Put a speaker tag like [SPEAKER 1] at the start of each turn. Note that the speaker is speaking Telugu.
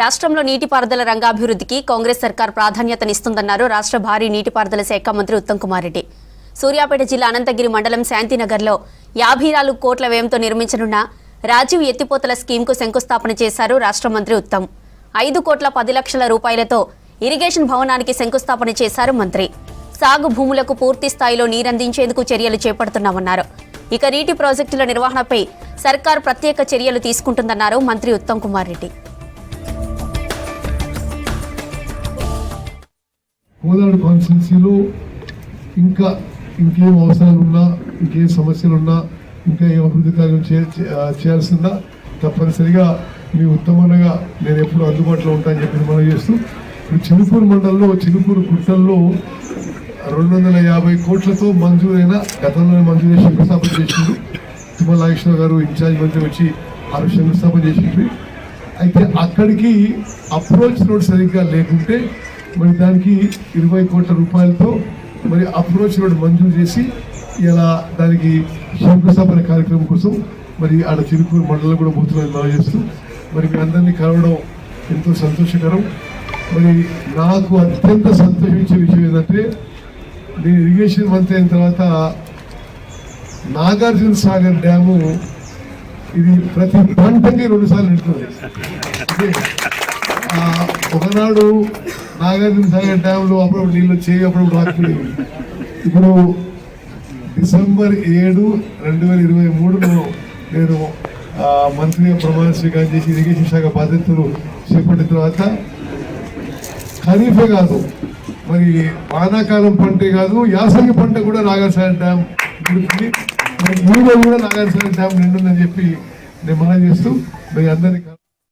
[SPEAKER 1] రాష్ట్రంలో నీటిపారుదల రంగాభివృద్ధికి కాంగ్రెస్ సర్కార్ ప్రాధాన్యతనిస్తుందన్నారు రాష్ట్ర భారీ నీటిపారుదల శాఖ మంత్రి ఉత్తమ్ కుమార్ రెడ్డి. సూర్యాపేట జిల్లా అనంతగిరి మండలం శాంతినగర్లో 54 కోట్ల వ్యయంతో నిర్మించనున్న రాజీవ్ ఎత్తిపోతల స్కీమ్కు శంకుస్థాపన చేశారు రాష్ట్ర మంత్రి ఉత్తమ్. 5 కోట్ల 10 లక్షల రూపాయలతో ఇరిగేషన్ భవనానికి శంకుస్థాపన చేశారు మంత్రి. సాగు భూములకు పూర్తి స్థాయిలో నీరందించేందుకు చర్యలు చేపడుతున్నామన్నారు. ఇక నీటి ప్రాజెక్టుల నిర్వహణపై సర్కార్ ప్రత్యేక చర్యలు తీసుకుంటుందన్నారు మంత్రి ఉత్తమ్ కుమార్ రెడ్డి.
[SPEAKER 2] కోదాడు కాన్స్టిట్యున్సీలో ఇంకేం అవసరాలున్నా, ఇంకేం సమస్యలున్నా, ఇంకా ఏ అభివృద్ధి కార్యం చేయాల్సిందా తప్పనిసరిగా మీ ఉత్తమంగా నేను ఎప్పుడు అందుబాటులో ఉంటానని చెప్పి మనం చేస్తూ ఇప్పుడు చిలుకూరు మండలంలో చిలుకూరు గుట్టల్లో 250 కోట్లతో మంజూరైన గతంలోనే మంజూరు చేసి శంకుస్థాపన చేసిండు. తిమ్మల నాగేశ్వర గారు ఇన్ఛార్జ్ మంత్రి వచ్చి ఆ శంకుస్థాపన చేసిండ్రు. అయితే అక్కడికి అప్రోచ్ రోడ్ సరిగ్గా లేకుంటే మరి దానికి 20 కోట్ల రూపాయలతో మరి అప్రోచ్ రోడ్ మంజూరు చేసి ఇలా దానికి శంకుస్థాపన కార్యక్రమం కోసం మరి ఆడ చిలుకూరు మండలం కూడా పోతున్నారని మనం చేస్తూ మరి మీ అందరినీ కలవడం ఎంతో సంతోషకరం. మరి నాకు అత్యంత సంతోషించే విషయం ఏంటంటే నేను ఇరిగేషన్ మంత్రి అయిన తర్వాత నాగార్జున సాగర్ డ్యాము ఇది ప్రతి పంటకి 2 సార్లు నిండుతుంది. ఒకనాడు నాగార్జున సాగర్ డ్యామ్లో అప్పుడప్పుడు నీళ్ళు వచ్చేవి, అప్పుడప్పుడు రాకపోయి. ఇప్పుడు డిసెంబర్ 7, 2023లో నేను మంత్రిగా ప్రమాణ స్వీకారం చేసి ఇరిగేషన్ శాఖ బాధ్యతలు చేపట్టిన తర్వాత ఖరీఫే కాదు మరి వానాకాలం పంటే కాదు యాసంగి పంట కూడా నాగార్జున డ్యామ్ నిండుతుంది. మరి ఊళ్ళో కూడా నాగార్జున డ్యామ్ నిండుందని చెప్పి నేను మనం చేస్తూ మరి అందరికీ